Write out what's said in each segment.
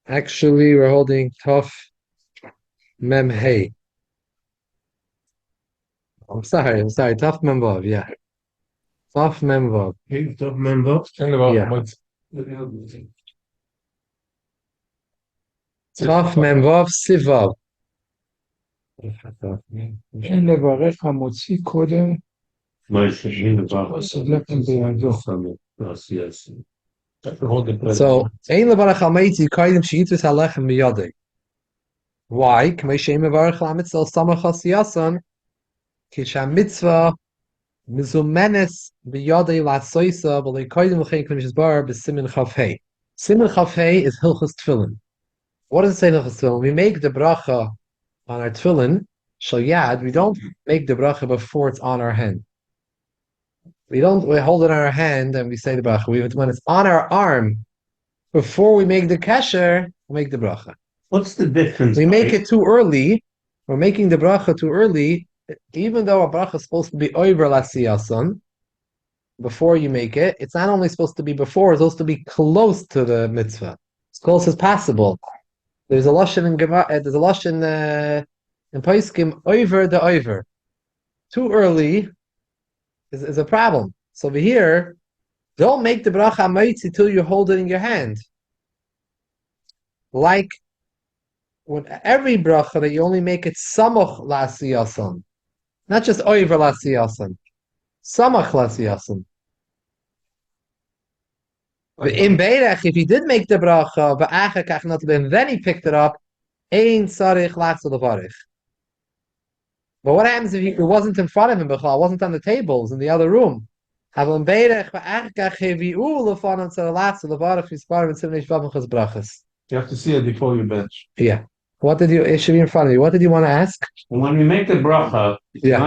Actually, we're holding Tov Mem Hey. I'm sorry. Tov Mem Vav, yeah. Tov Mem Vav. Top member. Yeah. Tov Mem Vav Sivav. אין לברך המוציא קודם עושה לחם בידו. So, Ein Levarach HaMeitzi Kaidim She'itus HaLechem Miyadei. Why? K'mei She'im Levarach HaMitzvah Samach HaSiyasan Ki Mitzvah Mizumenes Biyadei Lasoisa B'lei Kaidim L'chein K'nishis Bar B'Simin Chav Hei. Simin Chav Hei is Hilchus Tefillin. What does it say Hilchus Tefillin? We make the bracha on our tefillin, Shal Yad, we don't make the bracha before it's on our hand. We hold it in our hand and we say the bracha. When it's on our arm, before we make the kasher, we make the bracha. What's the difference? We make it too early. We're making the bracha too early, even though a bracha is supposed to be over lasiyasan. Before you make it, it's not only supposed to be before; it's supposed to be close to the mitzvah, as close as possible. There's a lashon in there's a lashon in Paiskim over the over. Too early is a problem. So over here, don't make the bracha maitzi till you hold it in your hand. Like when every bracha that you only make it samach lasiyasan, not just over lasiyasan, samach lasiyasan. In Beirach, if he did make the bracha, and then he picked it up, ein sarich lachzol levarich. But what happens if it wasn't in front of him, it wasn't on the tables in the other room? You You have to see it before you bench. Yeah. It should be in front of you. What did you want to ask? When we make the bracha, Yeah.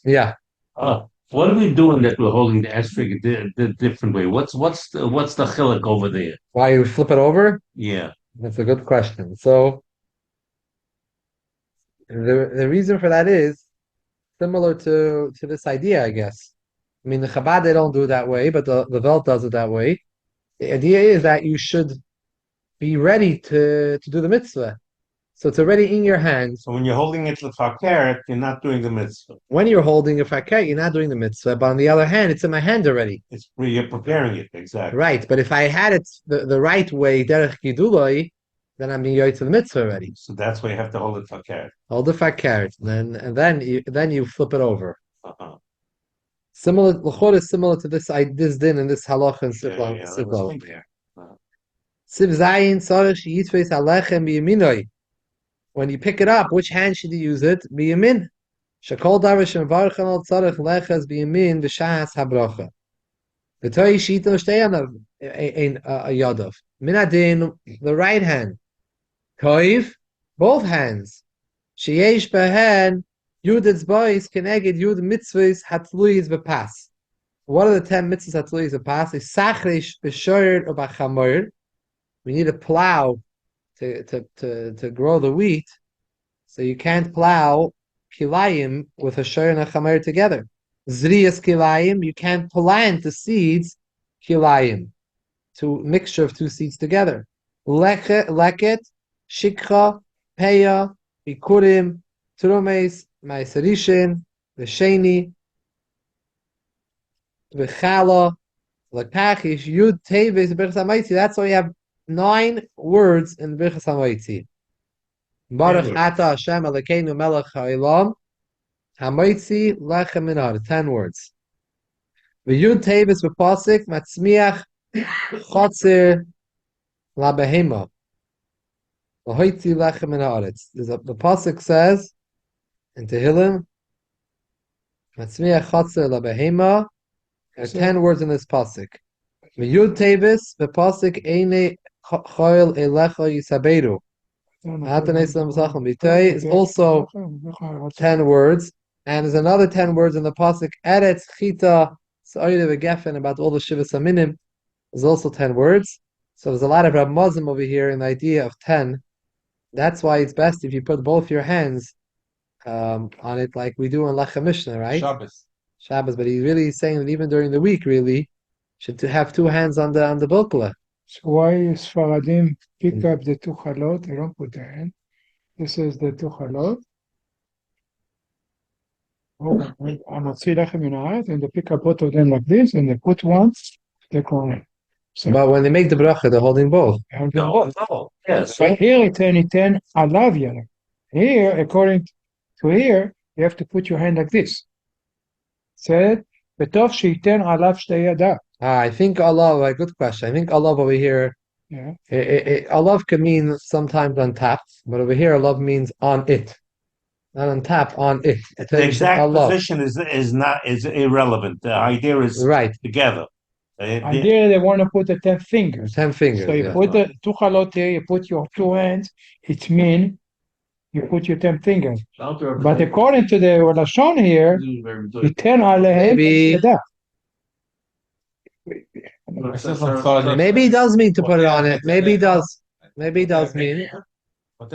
Yeah. What are we doing that we're holding the esrog the different way? What's the chiluk over there? Why you flip it over? Yeah. That's a good question. So the reason for that is similar to this idea, I guess. I mean, the Chabad, they don't do it that way, but the Welt does it that way. The idea is that you should be ready to do the mitzvah. So it's already in your hands. So when you're holding it l'fakert, you're not doing the mitzvah. When you're holding a faket, you're not doing the mitzvah. But on the other hand, it's in my hand already. You're preparing it, exactly. Right, but if I had it the right way, derech giduloi, then I'm being yoy to the mitzvah already. So that's why you have to hold it fakert. Hold the faket, and then you flip it over. Uh-huh. Similar, l'chor is similar to this din and this halach and sivlo. Siv zayin tzarich yitfeis halechem biyaminoi. When you pick it up, which hand should you use it? Biyamin. Shakol darish and varchan al tzarich leches biyamin v'shas habracha. The Torah shita shtei ein yadav. Minadin, the right hand. Toiv, both hands. Sheyesh behen yud etzbais keneged yud mitzvahs hatluyis v'pas. What are the 10 mitzvahs hatluyis v'pas? Is sachrish b'shoyer or b'chamoyer. We need a plow to grow the wheat, so you can't plow kilayim with a shoyer and a chamer together. Zriyas kilayim, you can't plant the seeds kilayim, to mixture of two seeds together. Leket, shikha, peya, bikurim, trumes, maisarishin, v'sheni, v'chala, lakachish, yud, teves, b'chas hamaitzi. That's why you have 9 words in b'chas hamaitzi. Baruch ata Hashem Elokeinu melech ha'olam hamaitzi lechem minar. 10 words. V'yud tevis v'pasik matzmiach chotzer labehema v'hoitzi lechem min haaretz. The pasuk says in Tehillim, matzmiach chotzer labehema. There's 10 words in this pasuk. V'yud tevis v'pasik eine choil elecha yisaberu. Is also 10 words, and there's another 10 words in the pasuk Eretz Chita Sa'ida V'Gefen about all the Shivas Aminim. There's also 10 words. So there's a lot of Ramazim over here in the idea of 10. That's why it's best if you put both your hands on it, like we do in Lechem Mishnah, right? Shabbos. But he's really saying that even during the week, really, should have 2 hands on the bilkula. So why Sfaradim pick up the two chalot? They don't put the hand. This is the two chalot. I'm motzi lechem min haaretz, and they pick up both of them like this, and they put one, they corner. So But when they make the bracha, they're holding both. No. Yes. but here it's iten alav yalem. Here, according to here, you have to put your hand like this. Said, "Betov sheiten alav shtei yadav." I think Allah, a good question. I think Allah over here, Yeah. Allah can mean sometimes on top, but over here Allah means on it. Not on top, on it. The exact Allah. position is irrelevant. The idea is Right. together. And there they want to put the 10 fingers. 10 fingers. So you yeah. put the two chalot here, you put your two hands, it means you put your 10 fingers. But according to the Lashon here, you turn alehem Maybe- yadav. Maybe he does mean to put it on it. Maybe he does. Maybe he does mean. I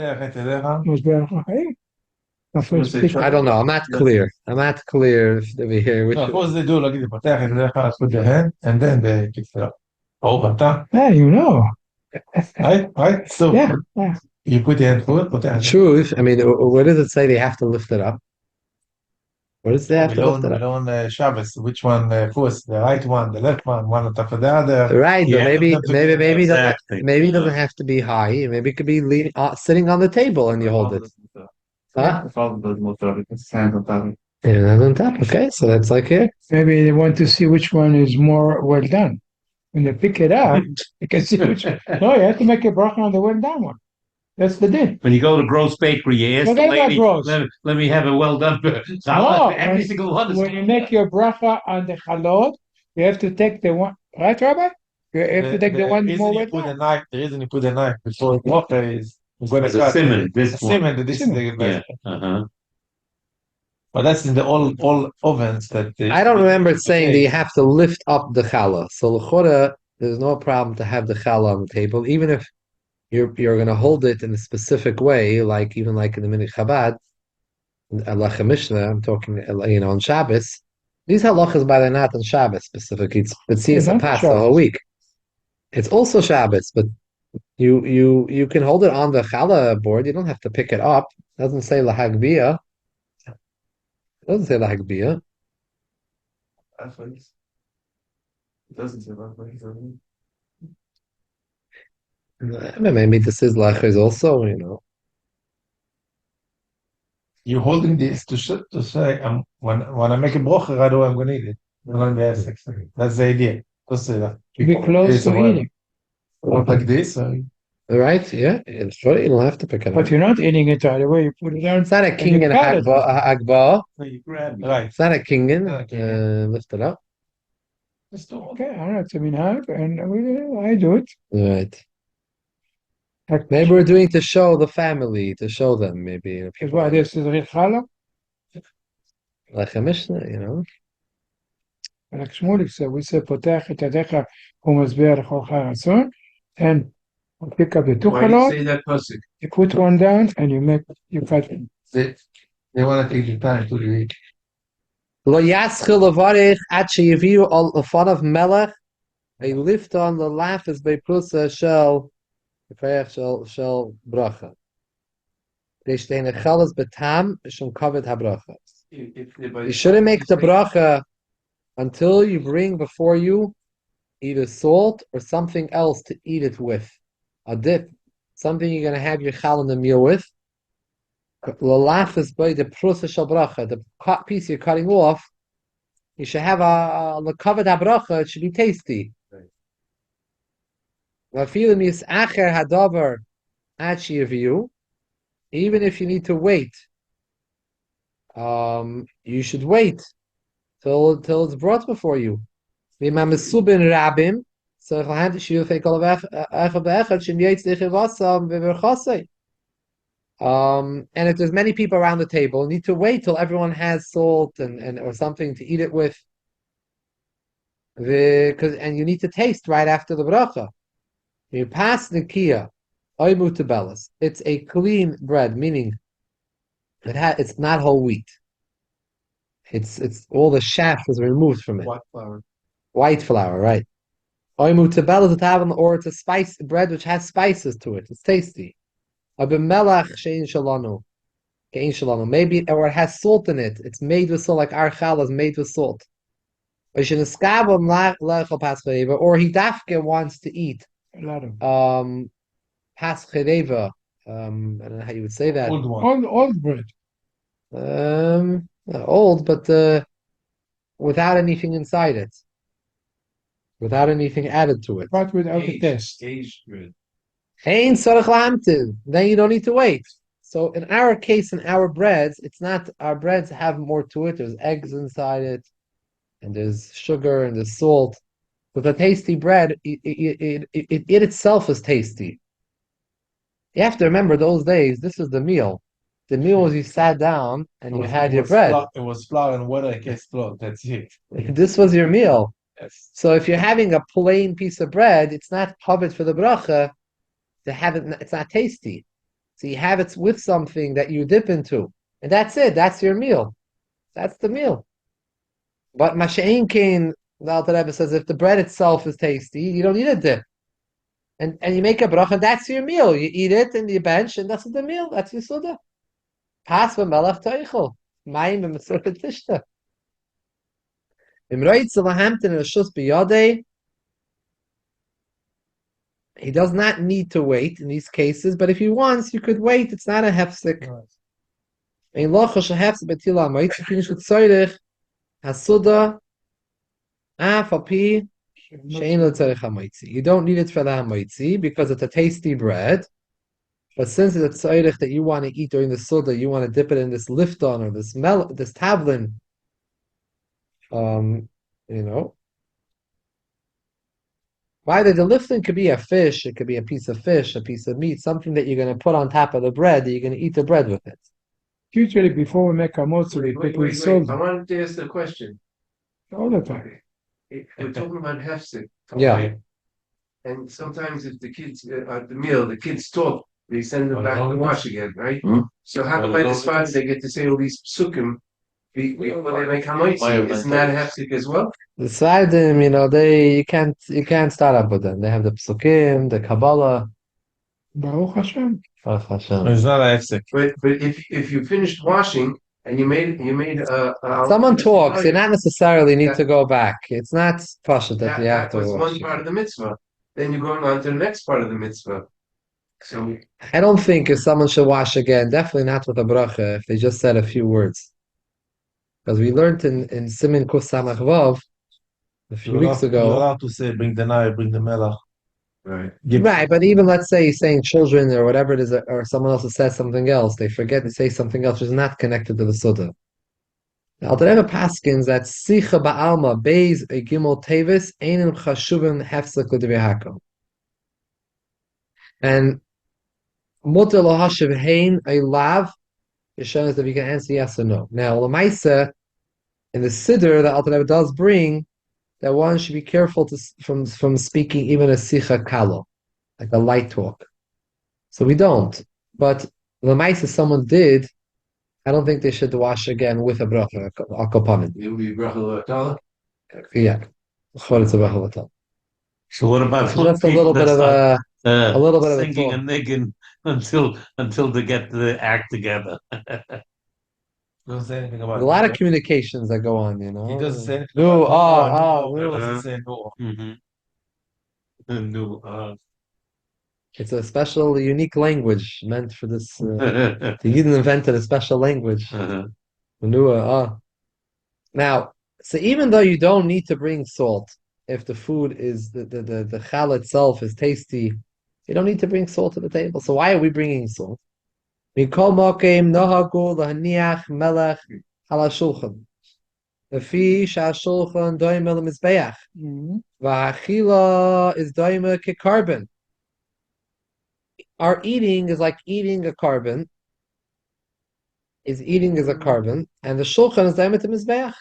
don't know. I'm not clear. I'm not clear over here. Which Suppose they do like this, פותח את זה אחד, put the hand, and then they pick it up. Oh, but Yeah, you know. right? So Yeah. you put the hand forward, פותח. truth. I mean, where does it say they have to lift it up? Where does they have to lift it up? Milon Shabbos, which one first? The right one, the left one on top of the other. Right, but Yeah, maybe it doesn't have to be high. Maybe it could be leaning, sitting on the table and you hold it. Huh? Yeah, that's on top. Okay, so that's like here. Maybe they want to see which one is more well done. When they pick it up, you can see which. No, you have to make a bracha on the well done one. That's the din. When you go to Gross Bakery, you ask the Forget about lady, Gross. let me have a well done. No, Every single one is when you make your bracha on the chalot, you have to take the one, right, Rabbi? You have to take the one reason more you well put done. the knife, the reason you put the knife before the water is you're going to It's a cut simon, this a one. simon, this is the Yeah. best. Uh-huh. But that's in the all ovens that I don't remember it saying that you have to lift up the challah. So l'chora, there's no problem to have the challah on the table, even if you're going to hold it in a specific way, like even like in the Minich Chabad, Halacha Mishnah. I'm talking, on Shabbos. These halachas, by the not on Shabbos specifically. It's a pass the whole week. It's also Shabbos, but you can hold it on the challah board. You don't have to pick it up. It doesn't say lahagbia. It doesn't say lahagbia. It doesn't say that. Maybe this is lachas also. You're holding this to say when I make a brocha right away I'm going to eat it. I'm going to be sick. That's the idea. Just say that. Be close to eating. Not like this. Right? Yeah. It's true. You don't have to pick it up. But you're not eating it right away. You put it down. It's not a king and cut it. hagbah. So you grab it. Right. It's not a kingen. Not a kingen. Lift it up. Okay, I don't know. It's a minhag, and I do it. Right. Maybe we're doing to show the family, to show them, maybe. Because what this is Richala, Like a Mishnah, like Shmulik said, we say potach et yadecha u'mazbeach l'chol charatzon, and we pick up the two Why do you chalot, say that pasuk? you put one down, and you cut it. They want to take the time to read. Lo yaschil levarich at sheyiviu al lefanav melech, a lift on the laugh is by prusa shel bracha. Rishtein echalas betam shum kavod habracha. You shouldn't make the bracha until you bring before you either salt or something else to eat it with. A dip, something you're going to have your chal in the meal with. Lalaf is by the prusa shel bracha, the piece you're cutting off. You should have a kavod habracha. It should be tasty. Even if you need to wait, you should wait till it's brought before you. And if there's many people around the table, you need to wait till everyone has salt and or something to eat it with. And you need to taste right after the bracha. You pass the kia, it's a clean bread, meaning it's not whole wheat. It's all the chaff is removed from it. White flour. White flour, right? Oimu tabela tavan, or it's a spice bread which has spices to it. It's tasty. Abimelach shein shalanu. Kein shalanu. Maybe, or it has salt in it. It's made with salt, like our challah is made with salt. Or he dafke wants to eat A lot of paschedeva. I don't know how you would say that. Old one. old bread. Old, but without anything inside it, without anything added to it. But without the taste. Aged bread. Hein tzarich lahamtin. Then you don't need to wait. So in our case, in our breads, it's not, our breads have more to it. There's eggs inside it, and there's sugar and there's salt. With a tasty bread, it itself is tasty. You have to remember those days, this was the meal. The meal was you sat down and you had your bread. It was flour and water against flour. That's it. This was your meal. Yes. So if you're having a plain piece of bread, it's not covered for the bracha to have it, it's not tasty. So you have it with something that you dip into. And that's it. That's your meal. That's the meal. But Masha'in Kain, the Alter Rebbe says, if the bread itself is tasty, you don't need a dip. And you make a bracha, that's your meal. You eat it and you bench, and that's the meal. That's your suda. Pas v'melach toichel. Mayim v'mesorah tishta. Imroitz lahamtin reshus biyadei. He does not need to wait in these cases, but if he wants, you could wait. It's not a hefsek. Ein locha shehefsek betila amoitzi. Finish with tzorich. Hasuda. Afapi. Shein l'tzorich hamoitzi. You don't need it for the hamoitzi because it's a tasty bread. But since it's a tzorich that you want to eat during the suda, you want to dip it in this lifton or this tavlin. Either the lifton could be a fish, it could be a piece of fish, a piece of meat, something that you're going to put on top of the bread, that you're going to eat the bread with it. Usually before we make a mozzi, we put with salt I wanted to ask the question. all the time. We're talking about hefsek. Yeah. And sometimes if the kids at the meal, the kids talk, they send them back to wash again, right? Hmm? So how come by this fact they get to say all these psukim when they make hamoitzi? Isn't that hefsek as well? The Sfardim, you can't start up with them. They have the psukim, the Kabbalah. Baruch Hashem. Baruch Hashem. It's not a hefsek. But if you finished washing and you made Someone talks, you not necessarily need to go back. It's not pasha that you have that to was wash. one part of the mitzvah. Then you're going on to the next part of the mitzvah. So I don't think if someone should wash again, definitely not with a bracha, if they just said a few words. Because we learned in Simin Kuf Samach Vav a few weeks You're ago. allowed to say, bring the knife, bring the melach. right. Right, but even let's say he's saying children or whatever it is, or someone else has said something else, they forget to say something else which is not connected to the Suda. Now, the Rebbe Paskins that Sicha Ba'alma, Beis, a Gimel Tevis, Einim Chashuvim Hefsek L'Divei And Mutter Lo Hashiv Hein, a Lav, is shown as that we can answer yes or no. Now, Lamaisa, in the Siddur, the Alter Rebbe does bring that one should be careful from speaking even a Sicha Kalo, like a light talk. So we don't. But Lamaisa, someone did, I don't think they should wash again with a bracha, a kopanim. It will be bracha l'atala. Yeah. Choretz a bracha l'tal. So what about Just a little bit of a little bit of a singing talk. and nigging until they get the act together? Doesn't say anything about A lot of communications that go on, He doesn't say anything No, about no. He doesn't say no. Mm-hmm. It's a special, unique language meant for this. The Yidden invented a special language. Now, so even though you don't need to bring salt, if the food is the challah itself is tasty, you don't need to bring salt to the table. So why are we bringing salt? Mikol mokem nohagu lahaniach melech ala shulchan. Lefi shashulchan doime lemizbeach. Va'achila is doime kekarbon. Our eating is like eating a carbon. Eating is a carbon, and the shulchan is doime to mizbeach.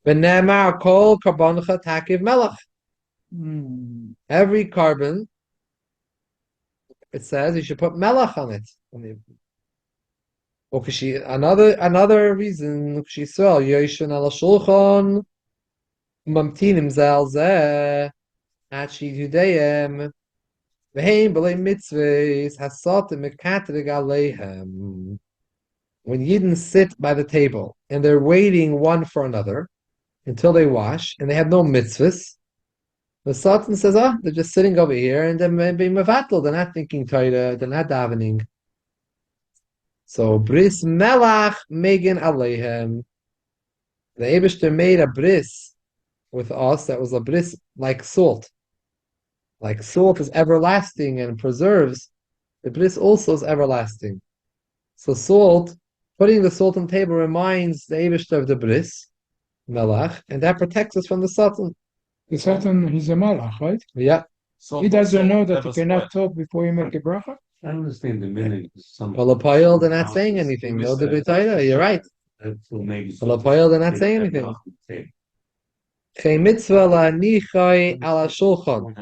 V'nemar kol karboncha takiv melech. Every carbon, it says you should put melech on it. Another reason she saw Yoshin ala shulchan mamtinim zal zeh Achi Judeim. Veheim b'lei mitzvahs hasatim mekatrig aleihem. When Yidden sit by the table and they're waiting one for another until they wash, and they have no mitzvahs, the Satan says, they're just sitting over here and they're being mevatel. They're not thinking Torah, they're not davening. So, bris melach megan aleihem. The Eibishter made a bris with us that was a bris like salt. Like salt is everlasting and preserves, the bris also is everlasting. So salt, putting the salt on the table reminds the Eibishter of the bris, melach, and that protects us from the Satan. The Satan, he's a malach, right? Yeah. He doesn't know that you cannot talk before you make a bracha. I don't understand the meaning. Palapayil, they're not saying anything. No debitaida, you're right. Palapayil, they're not saying anything. Che mitzvah la nichai ala shulchan.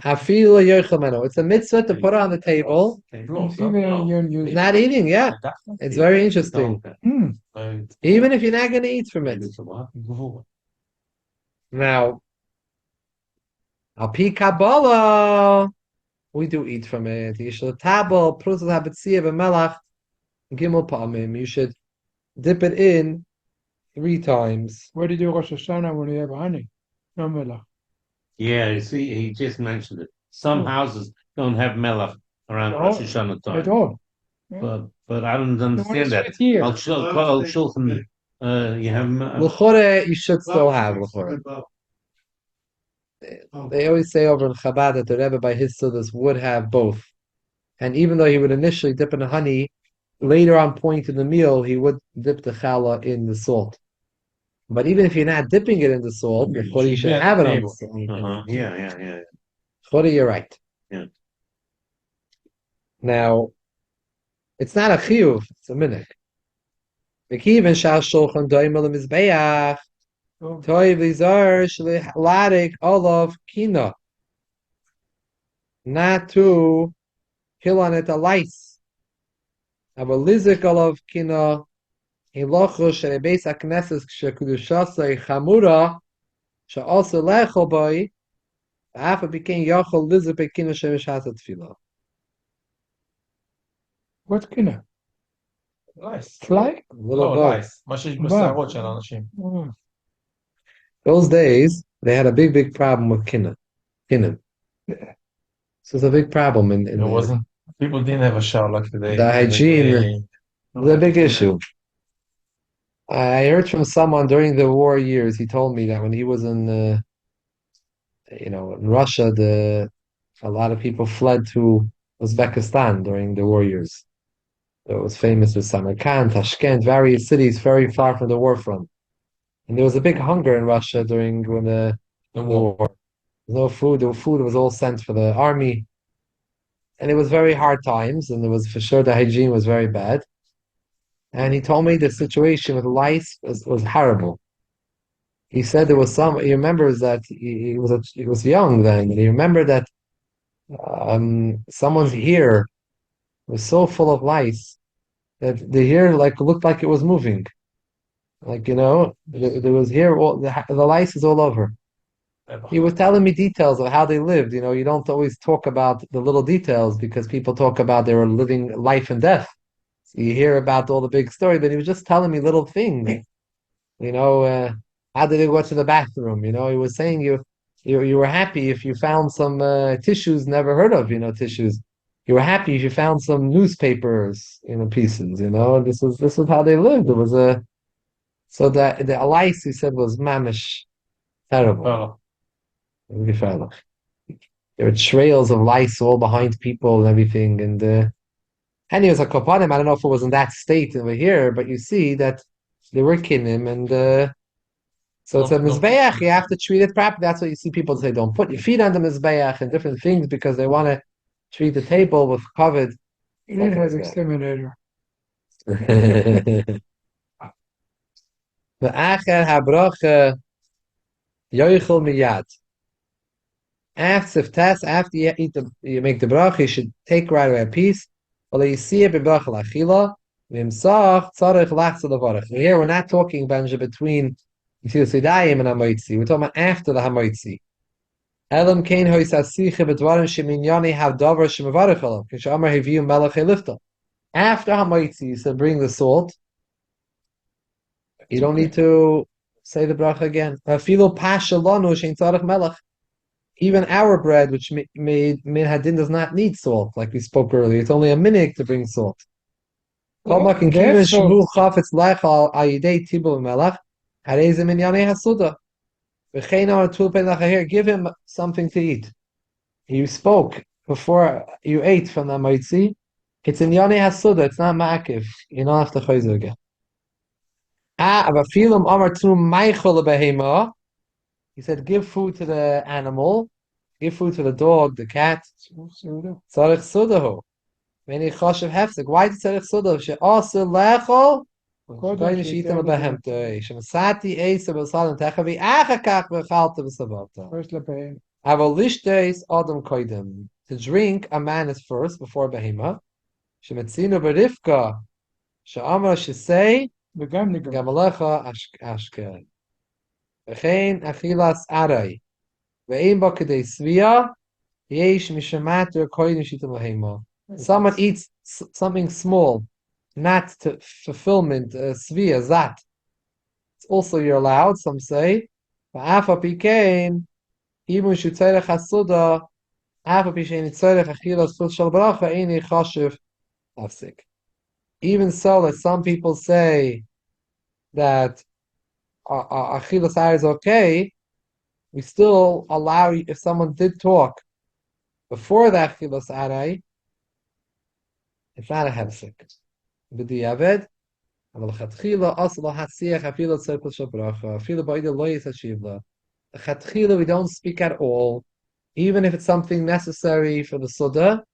Hafilu yerchameno. It's a mitzvah to put it on the table. Not eating, yeah. It's very interesting. Even if you're not going to eat from it. Now, al pi Kabbalah, we do eat from it. Yishal tabel, prusel habetzia v'melach, gimel pa'amim. You should dip it in 3 times. Where did you Rosh Hashanah when you have honey? No melach. Yeah, you see, he just mentioned it. Some houses don't have melach around Rosh Hashanah time. At all. But I don't understand that. Here. Al Shulchan, you have. L'chore, you should still have l'chore. They always say over in Chabad that the Rebbe by his students would have both. And even though he would initially dip in the honey, later on point in the meal, he would dip the challah in the salt. But even if you're not dipping it in the salt, you should have it on the salt. Yeah. Chori, you're right. Yeah. Now, it's not a chiyuv, it's a minik. Mekiven shal shulchan doimel mizbeach. Toiv lizar shliladik olav kina. Not to kill on it a lice. Aber lizik olav kina. Hilochu shebeis hakneses shekudushasei chamura she'also lechol boy. Afa became yachol lizik bekina shemishasat tefillah. What kina? Nice. Fly? Little bug. nice. מה שיש בשערות של אנשים. Those days, they had a big problem with kinnim. This was a big problem in It wasn't. People didn't have a shower like today. The hygiene was a big issue. I heard from someone during the war years. He told me that when he was in, in Russia, a lot of people fled to Uzbekistan during the war years. It was famous with Samarkand, Tashkent, various cities very far from the war front. And there was a big hunger in Russia during the war. There was no food. The food was all sent for the army. And it was very hard times, and it was for sure the hygiene was very bad. And he told me the situation with lice was horrible. He said there was he remembers that he was young then, and he remembered that someone's ear was so full of lice that the ear looked like it was moving. There was hair, the lice is all over. He was telling me details of how they lived. You don't always talk about the little details because people talk about they were living life and death. So you hear about all the big story, but he was just telling me little things. How did they go to the bathroom? He was saying you were happy if you found some tissues never heard of. Tissues. You were happy if you found some newspapers, pieces. This is how they lived. It was So the lice, he said, was mamish terrible. There were trails of lice all behind people and everything. And he was a kopanim. I don't know if it was in that state over here, but you see that they were kinnim. And so it's a mizbeach. You have to treat it properly. That's what you see people say. Don't put your feet on the mizbeach and different things because they want to treat the table with covered. It has exterminator. The acher habracha yoichel miyad. After you make the bracha, you should take right away a piece. Here we're not talking about between Yitzil Sidayim and Hamoitzi. We're talking about after the Hamoitzi. Elam kain hois asiche bedwarim sheminyani have davar shemavarich alav. Kishamar heviu melech elifta. After Hamaitzi, you said bring the salt. You don't need to say the bracha again. Afilo pasha lanu shein tzarich melech. Even our bread, which made min hadin, does not need salt, like we spoke earlier. It's only a minute to bring salt. Kol makin kiven That's salt. shmu chafetz lechal ayidei tibul melech harei min yanei hasuda. V'chein amar tulpen lachahir. Give him something to eat. You spoke before you ate from the Maitzi. It's in Yonei Hasuda, it's not Ma'akiv. You don't have to chayzer again. Abafilim Amar Tu Maichol Behema. He said, give food to the animal, give food to the dog, the cat. Tzarech Sudahu. Many chashav hefsek. Why did Tzarech Sudahu? She also lechol. Koyin shiitem behemtei. Shemasati eisa b'salim techavi achakach v'chalta v'savata. First lebehem. Avalishtes Adam Koidem. To drink, a man is first before Behema. Shemetzino berifka. She'amra shesei. וגם לגמרי. Gamalecha ashke. V'chein achilas aray. Ve'im ba kedei svia. Yesh mishamater koidem shitam Behema. Someone eats something small, not to fulfillment, svia, zat. It's also you're allowed, some say. V'afa pikein. Even shutzerech hasuda, even so, that some people say that achilas ar is okay, we still allow, if someone did talk before the achilas arai, it's not a hefsek. B'diavad, אבל לכתחילה אסור להציע אפילו tzirkul shel bracha, אפילו ba'ida lo yisashiv la. Chatchila, we don't speak at all, even if it's something necessary for the Suda,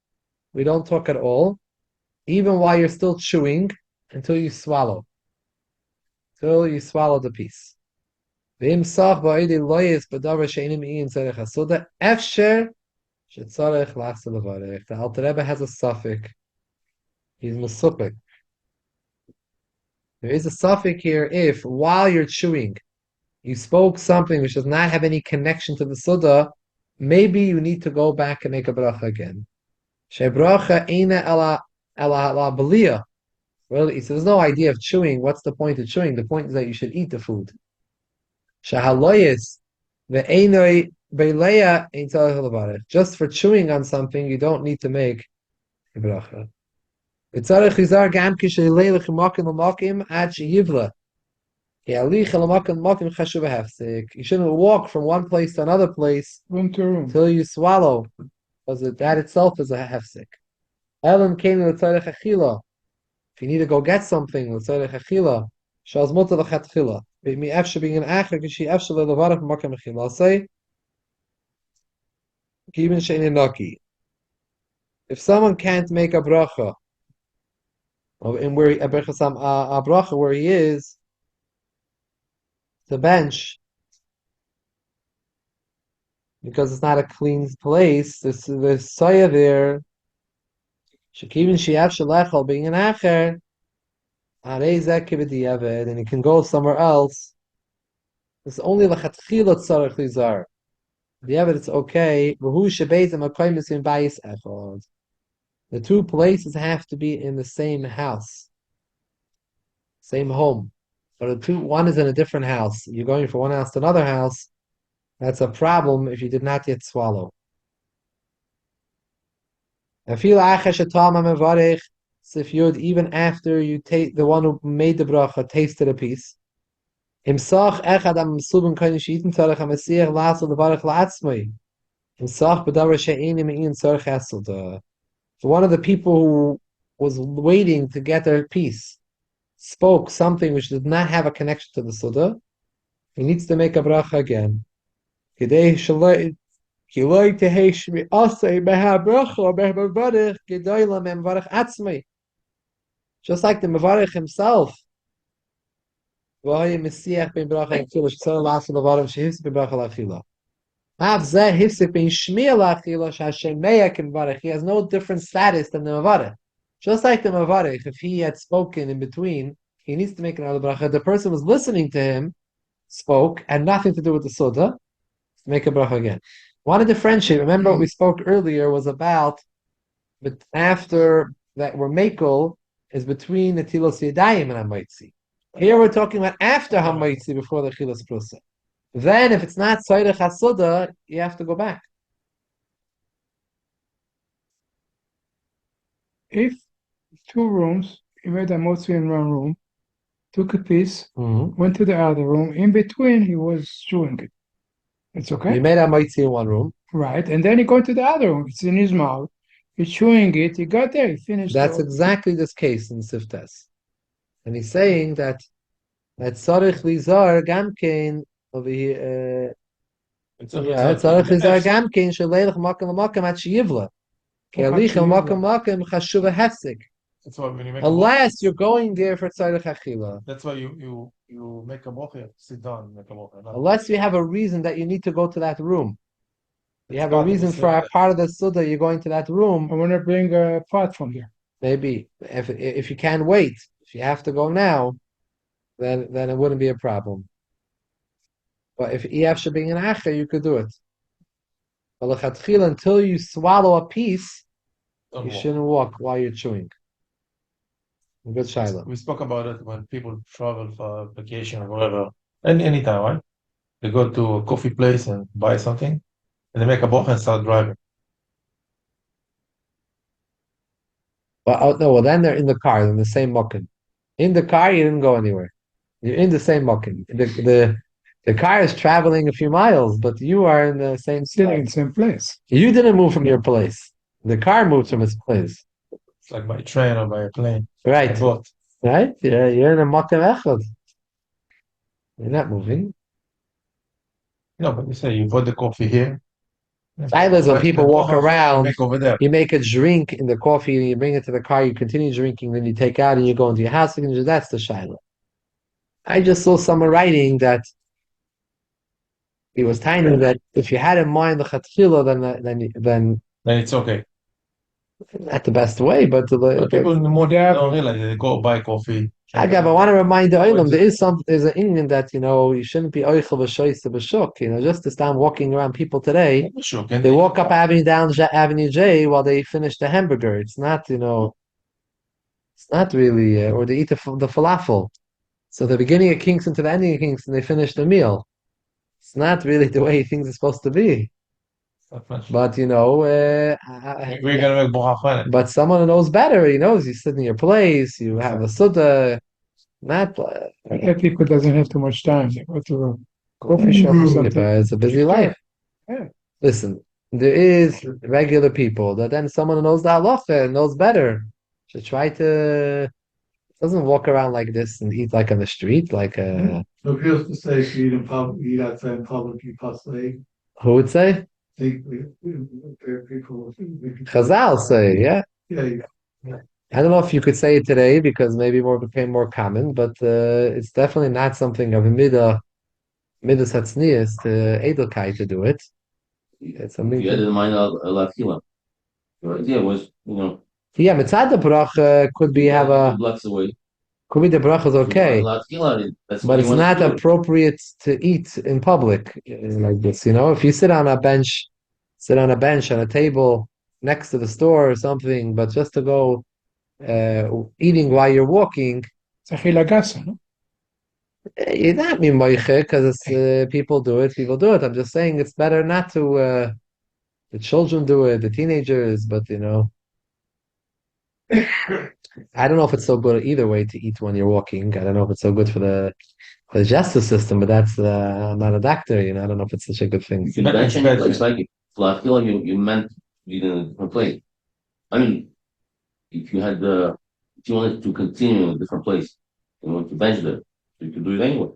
we don't talk at all, even while you're still chewing, until you swallow. Until you swallow the piece. V'imsach ba'idi loyis b'davar she'inim iyin tzarech hasuda, efsher shetzarech lachse levarech. The Alter Rebbe has a suffix. He's mesupik. There is a suffix here if, while you're chewing, you spoke something which does not have any connection to the Suda, maybe you need to go back and make a bracha again. Shebracha eina ela b'liya. Well, so there's no idea of chewing. What's the point of chewing? The point is that you should eat the food. Shahaloyis ve'enoi beileya ein tzarech levarech. Just for chewing on something, you don't need to make a bracha. V'tzarech chizar gam kisheilei l'chimakim l'makim ad sheyivla. You shouldn't walk from one place to another place Room to room. until you swallow, because that itself is a hefsek. Elam came to tzarech achila. If you need to go get something, tzarech achila, shaz mutar l'chatchila. Mi efshe being an acher, kishi efshe levarach b'makom achila. I'll say, even she'ini naki. If someone can't make a bracha, or in where a bracha where he is, the bench, because it's not a clean place, there's soya there. Shekivin shiav shalechol being an acher, and he can go somewhere else. It's only lachatchila tzarech lizar. The evidence okay. The two places have to be in the same house, same home. But one is in a different house. You're going from one house to another house. That's a problem if you did not yet swallow. Even after you take the one who made the bracha tasted a piece. So one of the people who was waiting to get their piece spoke something which did not have a connection to the Suda, he needs to make a bracha again. Just like the Mevarech himself, he has no different status than the Mevarech. Just like the Mevarech, if he had spoken in between, he needs to make another bracha. The person was listening to him, spoke, and nothing to do with the Suda, make a bracha again. Want to differentiate. Remember what we spoke earlier was about, but after that we're makel is between the tilos yadayim and hamaitzi. Here we're talking about after hamaitzi before the chilas prusa. Then if it's not soirech hasuda, you have to go back. If 2 rooms, he made a motzi in one room, took a piece, went to the other room, in between he was chewing it. It's okay? You made hamaitzi in one room. Right, and then he go to the other room, it's in his mouth, he's chewing it, he got there, he finished. That's exactly this case in Siftes. And he's saying that tzarich lizar gamkein over here. Tzarich lizar gamkein shaleilach makam makam at sheyivla. Ke'alichem makam makam chashuva hefsek. That's why when you make Unless you're going there for tzarich achila. That's why you make a mocha, sit down, make a mocha. Unless you have a reason that you need to go to that room. You have a reason for a part of the Suda, you're going to that room. I want to bring a pot from here. Maybe. If you can't wait, if you have to go now, then it wouldn't be a problem. But if EF should be an acher, you could do it. But until you swallow a piece, you shouldn't walk while you're chewing. Good Shiloh. We spoke about it when people travel for vacation or whatever. Anytime, right? They go to a coffee place and buy something, and they make a bocha and start driving. Well, no, then they're in the car, in the same muckin. In the car, you didn't go anywhere. You're in the same muckin. The car is traveling a few miles, but you are in the same Sitting in the same place. You didn't move from your place. The car moved from its place. It's like by train or by a plane. Right. Boat. Right? Yeah, you're in a muckin echad. You're not moving. No, but you say you bought the coffee here. Silas, when people walk around, make over there. you make a drink in the coffee and you bring it to the car, you continue drinking, then you take out and you go into your house, and that's the Shiloh. I just saw someone writing that he was telling that if you had in mind the chatchila, then it's okay. Not the best way, but people more don't realize they go buy coffee. Again, I want to remind the Olam, there's an Indian that you shouldn't be oichel b'shoyse b'shuk. Just to start walking around people today, they walk up Avenue J while they finish the hamburger. It's not it's not really, or they eat the falafel. So the beginning of Kingston to the ending of Kingston, they finish the meal. It's not really the way things are supposed to be. But we're gonna make bocha. But someone who knows better, he knows. You sit in your place, you have a suda. Not people doesn't have too much time. They go to a coffee shop or something. It's a busy life. Yeah. Listen, there is regular people that then someone who knows the halacha and knows better should try to doesn't walk around like this and eat like on the street like So if you have to say if you eat in public, you eat outside in public, you possibly who would say? People Chazal say, yeah. Yeah. I don't know if you could say it today because maybe more became more common, but it's definitely not something of a midah hatznius to edelkai to do it. It's something. You had in mind a lafila. Your idea was, Yeah, mitzad the bracha could be have a blocks away. could be the bracha is okay, but it's not appropriate to eat in public like this. If you sit on a bench on a table next to the store or something, but just to go eating while you're walking, no? You're not mean moiche because people do it. I'm just saying it's better not to. The children do it, the teenagers, but I don't know if it's so good either way to eat when you're walking. I don't know if it's so good for the digestive system, but that's I'm not a doctor. I don't know if it's such a good thing. If you mention it, it's like you meant you didn't complain. I mean, if you wanted to continue in a different place, you want to bench there, you could do it anyway.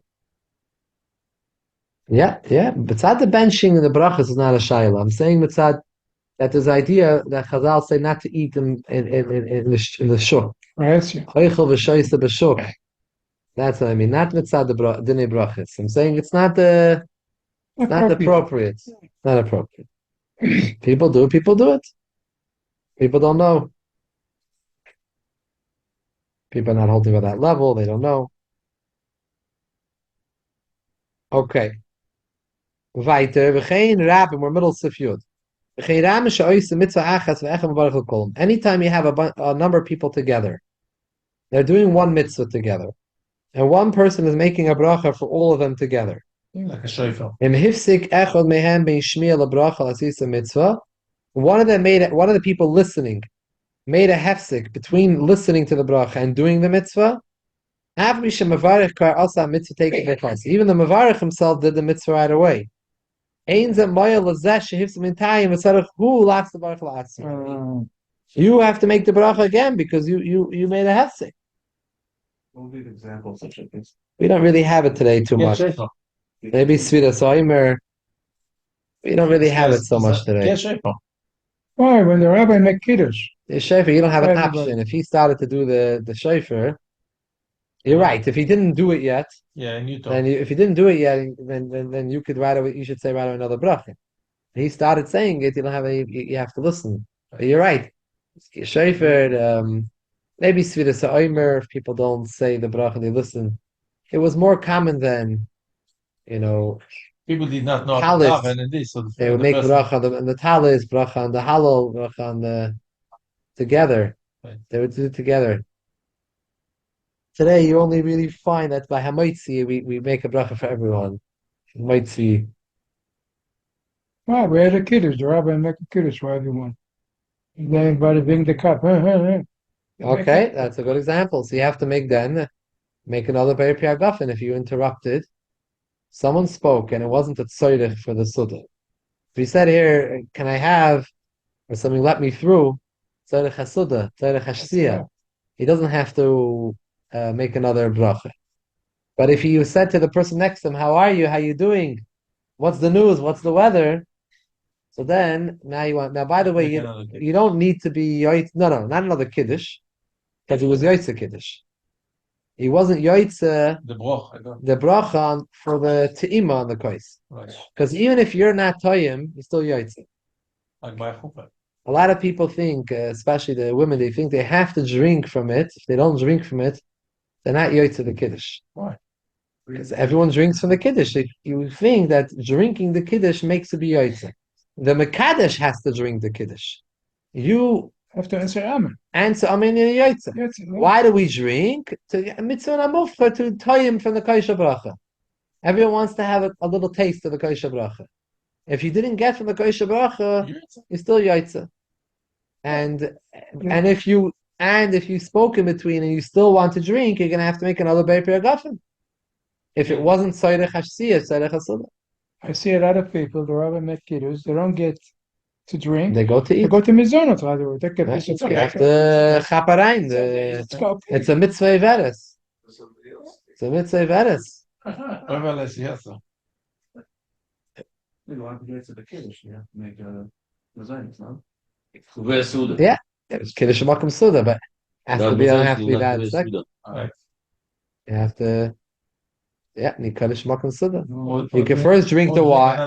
Yeah. B'tzad the benching and the brachas is not a shayla. I'm saying b'tzad that there's idea that Chazal say not to eat in the shuk. Oichel v'shoyse b'shuk. That's what I mean. Not b'tzad the dinei brachas. I'm saying it's not appropriate. It's not appropriate. People do it. People don't know. People are not holding at that level. They don't know. Okay. Weiter, v'chein rabim, we're middle Sif Yud. V'chein rabim she'oyse mitzvah achas v'echem v'barach l'kolm. Anytime you have a number of people together, they're doing one mitzvah together, and one person is making a bracha for all of them together. Like a shofar. Im hifsik echad mehem bein shmiya lebracha l'asisa mitzvah. One of the people listening made a hefsik between listening to the bracha and doing the mitzvah. Even the Mavarich himself did the mitzvah right away. You have to make the bracha again because you made a hefsek. What would be the example of such a thing? We don't really have it today too much. Maybe Svira Soimer. We don't really have it so much today. Why? When the rabbi make kiddush. The shofar, you don't have an Everybody. option. If he started to do the shofar, you're right. If he didn't do it yet, Yeah, and you then if he didn't do it yet, then you could you should say right away another bracha. He started saying it. You don't have you have to listen. But you're right. Shofar, maybe Svira Soimer. If people don't say the bracha, they listen. It was more common than, people did not know Talis. how to daven and this. So they would make bracha on the talis, bracha on the halal, bracha on the together. Right. They would do it together. Today, you only really find that by Hamaitzi, we make a bracha for everyone. Hamaitzi. Why? We had a kiddush. The rabbi make a kiddush for everyone. And then everybody bring the cup. Okay, that's a good example. So you have to make another Be'er Piagafen if you interrupted. Someone spoke and it wasn't a tzorich for the Suda. If you said here, can I have, or something let me through, tzorich HaSuda, tzorich HaShsiya. He doesn't have to make another bracha. But if you said to the person next to him, how are you? How you doing? What's the news? What's the weather? So then, now by the way, you don't need to be yoitz. No, not another kiddush, because it was yoitz kiddush. He wasn't yoitz the broch. the bracha for the te'ima on the kois. Right. Because even if you're not toyim, you're still yoitz. Like by chuppah. A lot of people think, especially the women, they think they have to drink from it. If they don't drink from it, they're not yoitz the kiddush. Why? Because everyone drinks from the kiddush. You think that drinking the kiddush makes it be yoitz. The mekadesh has to drink the kiddush. You Have to answer amen. answer amen in yoitz. Yes, Why do we drink? To mitzvah namufcha, to toyim from the kosher bracha. Everyone wants to have a little taste of the kosher bracha. If you didn't get from the kosher bracha, you're still yaitza. And if you spoke in between and you still want to drink, you're gonna have to make another Be'er Piagafen. If it wasn't tzorich hashsiyah, tzorich hasudah. I see a lot of people, the rabbi make kiddush, they don't get to drink. They go to They eat. go to mizonot right away. They get You have to chaparein. It's a mitzvah veres. It's a mitzvah veres. You want to get to the kiddush, you have to make a lasagna, no? Chuvei Suda. Yeah. It's kiddush makom suda, but has to be that second. Right. You have to. Yeah, Nikadosh Makom Suda. You can first drink the wine.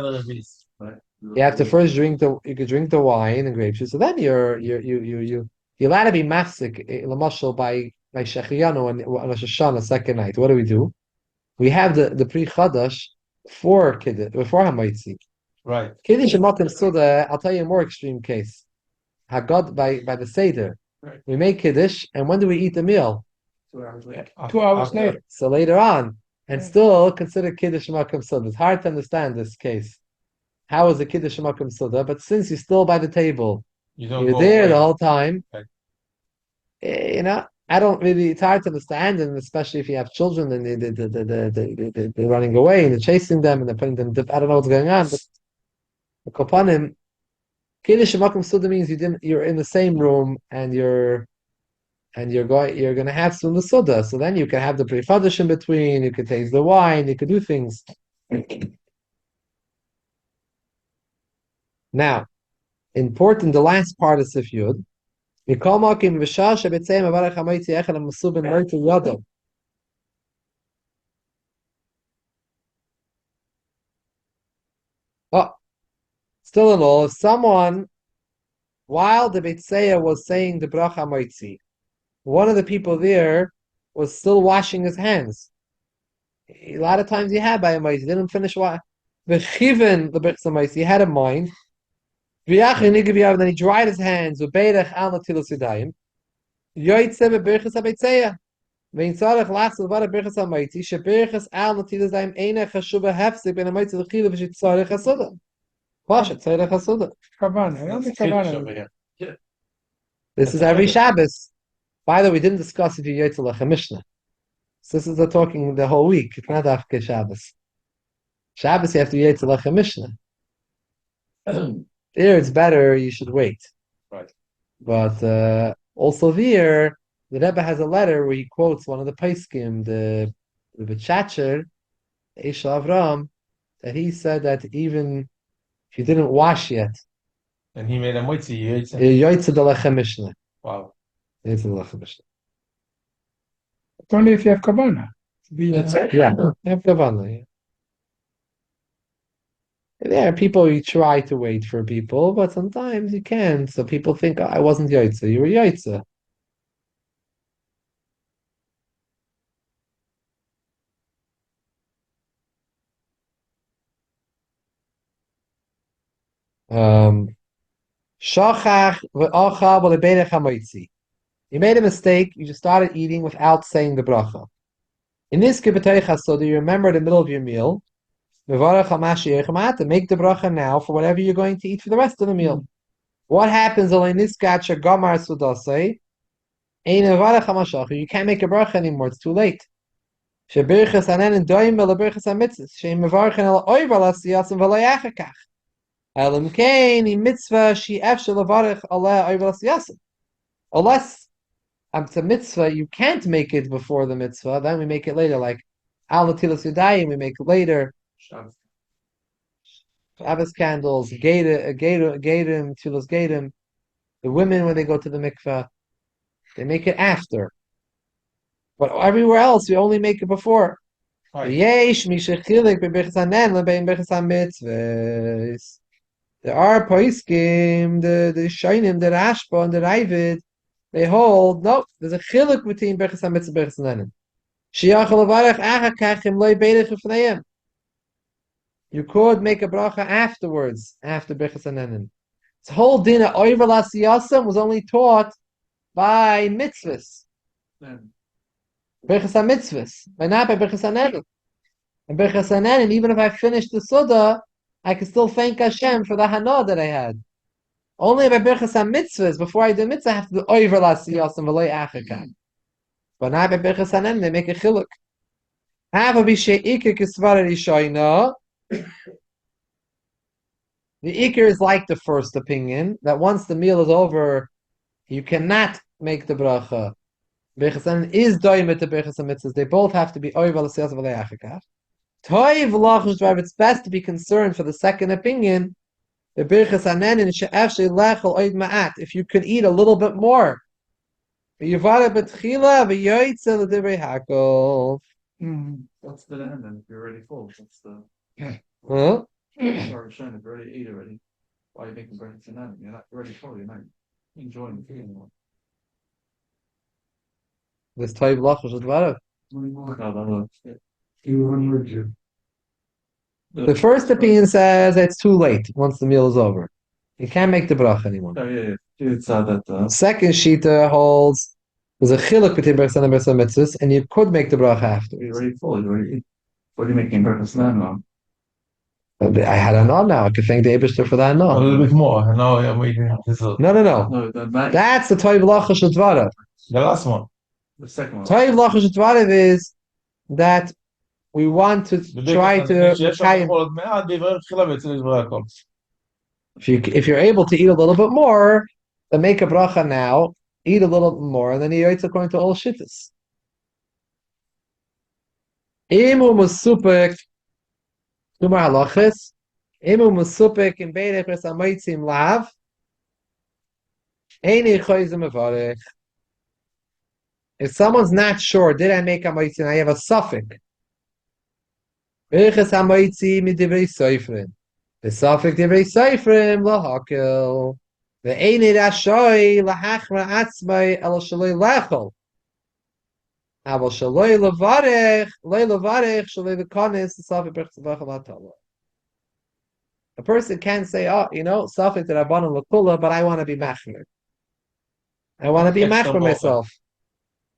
You have to first drink you could drink the wine and grape juice. So then you're allowed to be mafsik lamashal by Shechiyanu and Rosh Hashanah second night. What do? We have the pre Chadash before Hamaitzi. Right. Kiddush and Makom Suda. I'll tell you a more extreme case. Hagad by the Seder. Right. We make Kiddush, and when do we eat the meal? 2 hours later. 2 hours later. So later on, and still consider Kiddush Makom Suda. It's hard to understand this case. How is a Kiddush Makom Suda? But since you're still by the table, you're there the whole time. Okay. I don't really. It's hard to understand, and especially if you have children and they're running away and they're chasing them and they're putting them. I don't know what's going on, but the Kopanim, Kiddush Makom Suda means you're in the same room and you're going to have some suda. So then you can have the pre-chadash in between. You could taste the wine. You could do things. Now, important. The last part is Sif Yud. Oh, still in all, if someone, while the Beitzeiah was saying the bracha moitzi, one of the people there was still washing his hands. A lot of times he had by a moitzi, didn't finish V'chiven l'berchas hamaitzi. He had a mind. V'yachin nigav then he dried his hands. V'beirech al natilas yadayim. Yoytze v'berchas habeitzeya. Vein tzarech lasel v'ara berchas hamaitzi. Sheberchas al natilas yadayim eina chashuva hefzik ben hamaitzi l'chilu v'shit tzarech hasuda. Pasha tzarech hasuda. Kavana. I only Kavana. This is every Shabbos. By the way, we didn't discuss if you yotze lechem Mishnah. So this is the talking the whole week. It's not after Shabbos. Shabbos you have to be yotze lechem Mishnah. There it's better. You should wait. Right. But also there, the Rebbe has a letter where he quotes one of the Paiskim, the Chacher, Esha Avram, that he said that even if you didn't wash yet, And he made a moitzi. yotze the lechem Mishnah. Wow. Yotze the lechem Mishnah. It's only if you have Kavana. Yeah, have kavanah. Yeah. There are people you try to wait for people, but sometimes you can't. So people think, oh, I wasn't Yaitza, you were Yaitza. Shachach v'acha v'lebeirech hamoitzi. You made a mistake, you just started eating without saying the bracha. In this kibbutz chasod, you remember in the middle of your meal, mevarach hamashi echemata, make the bracha now for whatever you're going to eat for the rest of the meal. What happens only in this gacha gamar sudasei? Ein mevarach hamashachu. You can't make a bracha anymore. It's too late. Shebirchas anen doim belabirchas hamitzvos. Shein mevarchen el oiver lasiyasem v'layachakach. Elam kain in mitzvah she efshel levarach aleh oiver lasiyasem. Unless it's a mitzvah, you can't make it before the mitzvah. Then we make it later, like al natilas yadayim. We make it later. Shabbos candles, gadim, tilas gadim. The women when they go to the mikveh, they make it after. But everywhere else, we only make it before. Yesh mishechilik beberchas hanen lebein berchas hamitzvos. There are poiskim, the shainim, the Rashba, and the Ravid. They hold no. There's a chiluk between berchas hamitzvos and berchas hanen. Shiachal levarach achakachim loy beirech ufneim. You could make a bracha afterwards, after berchas hanen. This whole din of oiver lasiyasem was only taught by mitzvahs. Berchas ha-mitzvahs, but not by berchas hanen. And berchas hanen, even if I finish the suda, I can still thank Hashem for the hana that I had. Only by berchas ha-mitzvahs, before I do mitzvah, I have to do oiver lasiyasem v'loy achakach. But not by berchas hanen, they make a chiluk. Hava b'shei ikir kisvara rishoyna. The ikir is like the first opinion, that once the meal is over, you cannot make the bracha. Berchas hanen is doimet to berchas ha-mitzvahs. They both have to be oiver lasiyasem v'loy achakach. Toiv lachus drive. It's best to be concerned for the second opinion. The birchas hanenin she'efshei lechel oid ma'at. If you could eat a little bit more. V'yivara betchila v'yoytze l'divrei hakol. What's the end then? If you're already full, what's the Huh? sorry, showing if you already ate already? Why are you making bread to none? You're not already full, you're not enjoying the food anymore. This toiv lachus drive. The first opinion says it's too late once the meal is over. You can't make the bracha anymore. Oh yeah. It's that Second shita holds there's a chiluk between berchas hanen and berchas ha-mitzvahs, and you could make the bracha after. you're already full, you already. What are you making breakfast now? I had an on now. I could thank the Eibishter for that A no. little bit more. No, I'm waiting. No. No, That's the toiv lachus dvarav. The last one. the second one. Toiv lachus dvarav is that we want to try to if you're able to eat a little bit more, then make a bracha now, eat a little bit more, and then you eat according to all shittas. Imu musupek, numar halachis. Imu musupek in beirech res amoitzim lav. Eini choyzim mevarech. If someone's not sure, did I make a moitzim? I have a suffix. Birchas hamoitzi midivrei soifrim. V'safik divrei soifrim lahakel. Ve'eini rashoy lahachma atzmai el shaloi lechol. Aval shaloi levarech, loi levarech, shaloi lekonis, v'safik birchas v'achal hatala. A person can say, oh, Safek that Rabbanan L'Kula, but I want to be machmir. I want to be Extra machmir bracha. myself.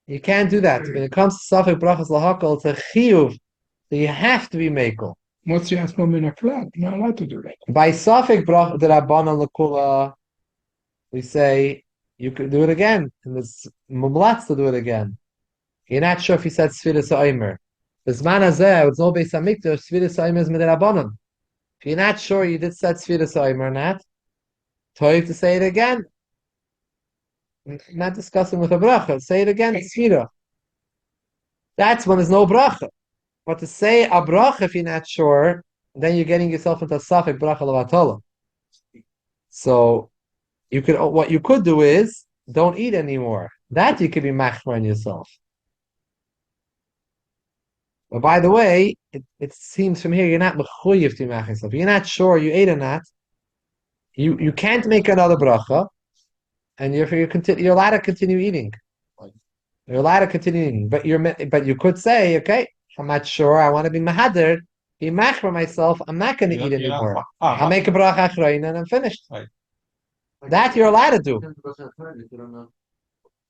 You can't do that. When it comes to Safek Brachas L'Hakol, it's a chiyuv. So you have to be mekel. Motzi Asmo Min HaKlal. You're not allowed to do that. By Safek Brachas that Rabbanan L'Kula, we say you could do it again. And it's mumlatz to do it again. You're not sure if he said Sfiras Ha'omer. B'zman hazeh, it's no Beis HaMikdash, Sfiras Ha'omer is Mid'Rabbanan. If you're not sure you did set Sfiras Ha'omer or not, toiv to say it again. I'm not discussing with a bracha. Say it again, Sfira. That's when there's no bracha. But to say a bracha if you're not sure, then you're getting yourself into a safek bracha levatala. So what you could do is don't eat anymore. That you could be machmer on yourself. But by the way, it seems from here you're not mechuyev to mach yourself. You're not sure you ate or not. You can't make another bracha, and you're allowed to continue eating. You're allowed to continue eating, but you could say, okay, I'm not sure. I want to be mahader, be machmer myself. I'm not going to eat anymore. I'll make a bracha achrein and I'm finished. Right. That you're allowed to do.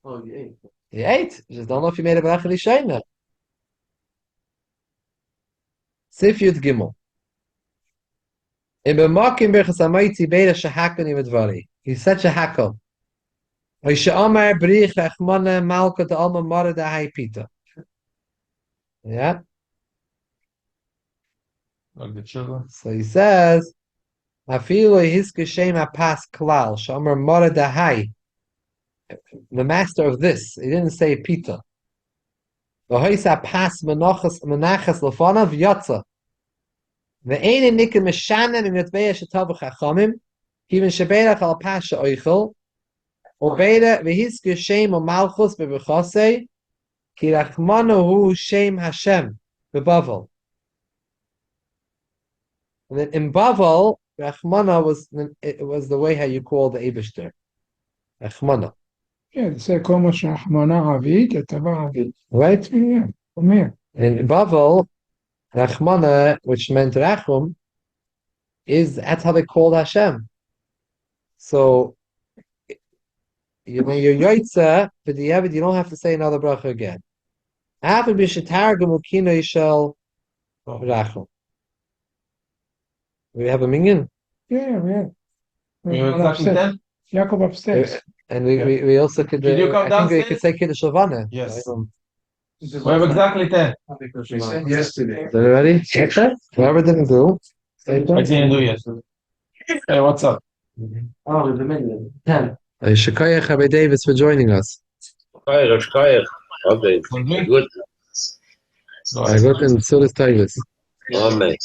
Oh, you ate. You ate. You just don't know if you made a bracha l'shayna. Sif Yud Gimel. In b'makim berchas hamaitzi beira shehakani v'dvari. He said shehakal. Oishe Amar brich echmana malka de alma mara de haipita. Yeah. Like the children. So he says, Afilu hiske shem apas klal shamar mara de hai. The master of this. He didn't say pita. V'hoisa pas menachas lefanav yatza. Ve'ene nikim meshanem im yatveya shetavu chachamim. Even shebeirach al pas she'oichel. Obeida v'hiske shem o malchus b'bechasei. Ki rachmanu hu shem Hashem b'bavel. And then in Bavel, Rachmana was the way how you call the Eibishter. Rachmana. Yeah, they say Kol Moshe Rachmana Avid, Etava Avid. Right? Yeah, from here. In Bavel, Rachmana, which meant Rachum, that's how they called Hashem. So when you're Yoitza, but you don't have to say another bracha again. After Bishatargum Ukino Yishel Rachum. We have a minyan? Yeah. We have exactly 10? Jacob upstairs. And we also could. Did you come I think we downstairs? could say Kiddush Levana. Yes. We have exactly 10. We said yesterday. Is it ready? Whoever didn't do. I didn't do yesterday. Hey, what's up? Oh, the minute. 10. Shekayach Rabbi Davis for joining us. Hi, Rosh Kayach. Okay, Good. good. I got in Sudas Tavis. Amen.